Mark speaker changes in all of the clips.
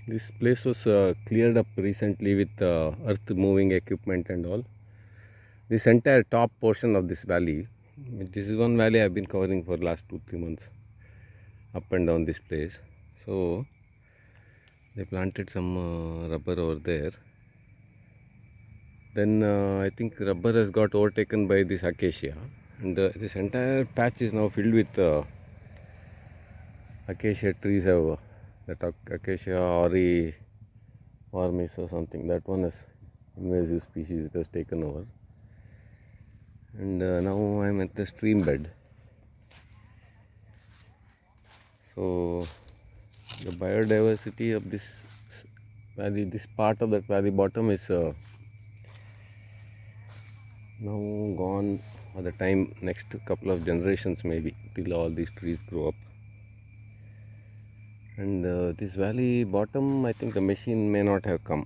Speaker 1: This place was cleared up recently with earth moving equipment and all. This entire top portion of this valley, this is one valley I've been covering for last 2-3 months, up and down this place. So they planted some rubber over there. Then I think rubber has got overtaken by this acacia, and this entire patch is now filled with acacia trees. Have that acacia aureus or something. That one is invasive species. It has taken over, and now I'm at the stream bed. So the biodiversity of this valley, this part of that valley bottom is now gone for the time next couple of generations, maybe, till all these trees grow up. And this valley bottom, I think the machine may not have come.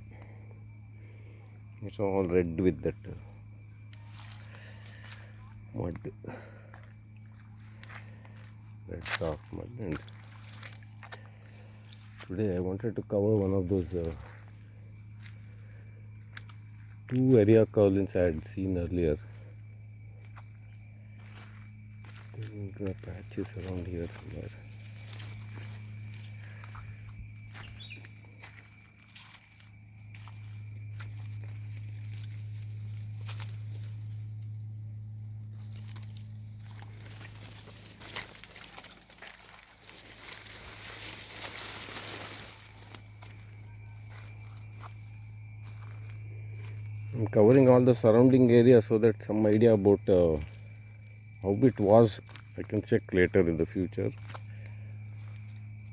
Speaker 1: It's all red with that mud, red soft mud. And today I wanted to cover one of those two Eriocaulons I had seen earlier. I think the patches around here somewhere. I'm covering all the surrounding area so that some idea about how it was I can check later in the future,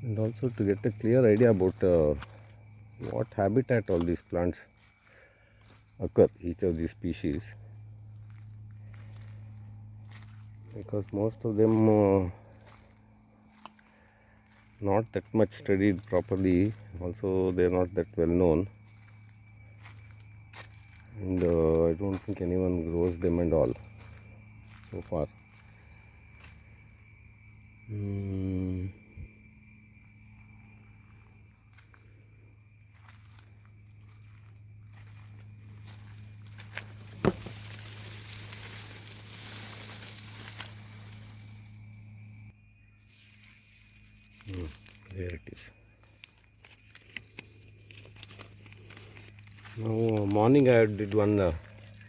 Speaker 1: and also to get a clear idea about what habitat all these plants occur, each of these species, because most of them not that much studied properly, also they are not that well known, and I don't think anyone grows them and all so far. There it is. Now morning I did one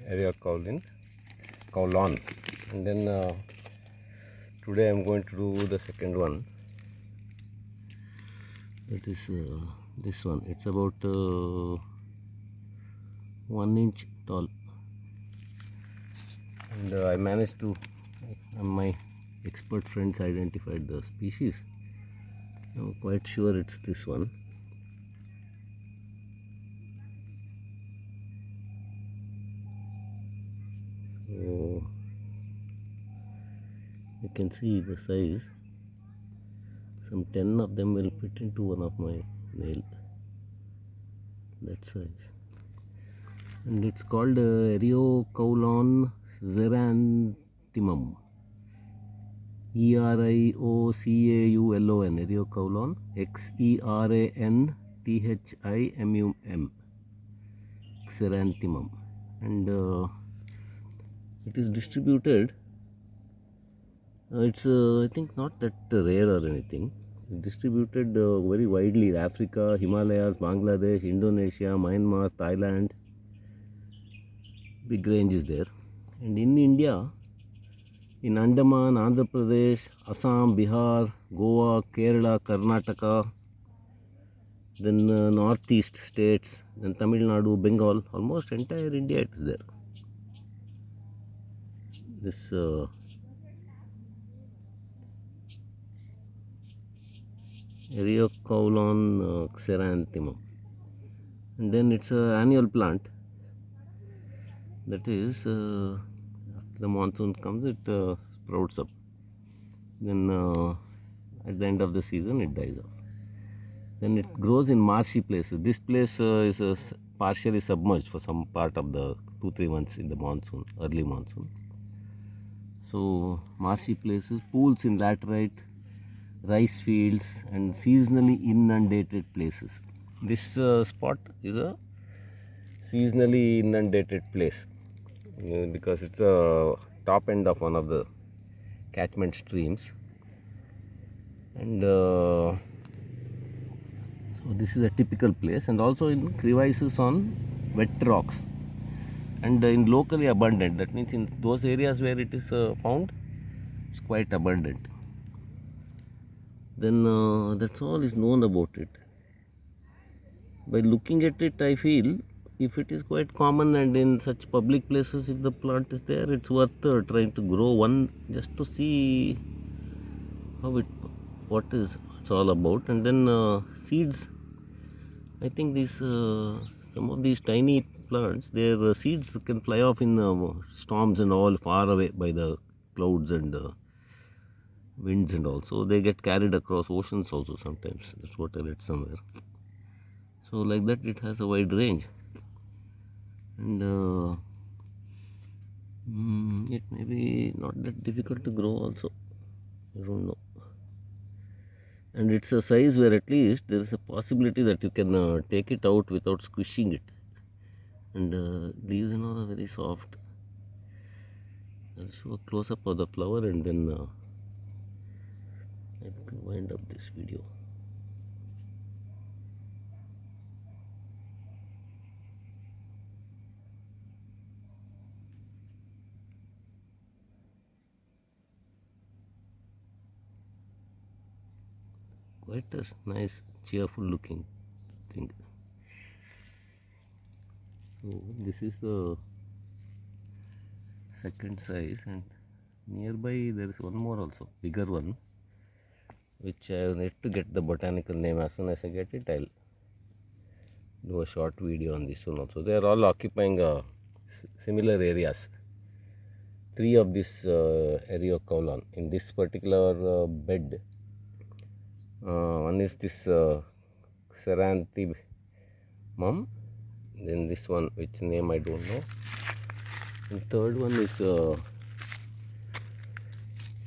Speaker 1: Eriocaulon, and then today I am going to do the second one. That is this one. It's about 1 inch tall, and I managed to, my expert friends identified the species. I'm quite sure it's this one. So you can see the size. Some 10 of them will fit into one of my nail, that size. And it's called Eriocaulon xeranthemum. Eriocaulon, Eriocaulon, xeranthimum, xeranthemum, and it is distributed. It's I think not that rare or anything. It's distributed very widely: Africa, Himalayas, Bangladesh, Indonesia, Myanmar, Thailand. Big range is there, and in India, in Andaman, Andhra Pradesh, Assam, Bihar, Goa, Kerala, Karnataka, then northeast states, then Tamil Nadu, Bengal, almost entire India it is there. This Eriocaulon xeranthemum, and then it's an annual plant. That is, after the monsoon comes, it sprouts up. Then at the end of the season, it dies off. Then it grows in marshy places. This place is partially submerged for some part of the 2-3 months in the monsoon, early monsoon. So marshy places, pools in laterite, rice fields, and seasonally inundated places. This spot is a seasonally inundated place because it's a top end of one of the catchment streams, and so this is a typical place, and also in crevices on wet rocks, and in locally abundant. That means in those areas where it is found, it's quite abundant. Then that's all is known about it. By looking at it, I feel if it is quite common and in such public places, if the plant is there, it's worth trying to grow one just to see what it's all about. And then seeds. I think these some of these tiny plants, their seeds can fly off in storms and all, far away by the clouds and winds and all. So they get carried across oceans also sometimes. That's what I read somewhere. So like that, it has a wide range, and it may be not that difficult to grow also. I don't know. And it's a size where at least there is a possibility that you can take it out without squishing it. And leaves and all are very soft. I'll show a close up of the flower, and then I can wind up this video. Quite a nice, cheerful looking thing. So this is the second size, and nearby there is one more also, bigger one, which I need to get the botanical name. As soon as I get it, I'll do a short video on this one also. They are all occupying similar areas. 3 of this Eriocaulon in this particular bed. One is this xeranthemum, then this one, which name I don't know, and third one is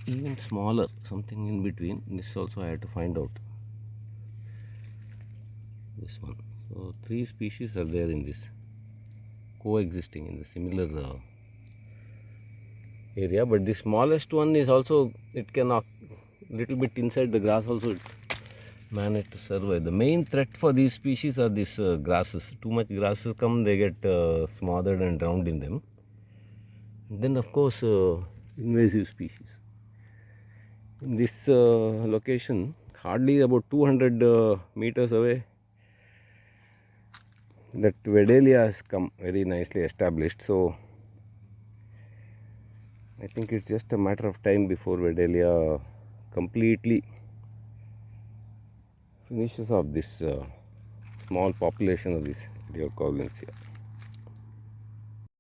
Speaker 1: even smaller, something in between. This also I had to find out, this one. So 3 species are there in this, coexisting in the similar area, but the smallest one is also, it can little bit inside the grass also, it's managed to survive. The main threat for these species are these grasses. Too much grasses come, they get smothered and drowned in them. And then of course invasive species. In this location, hardly about 200 meters away, that Vedalia has come very nicely established. So I think it's just a matter of time before Vedalia completely finishes off this small population of this Eriocaulon here.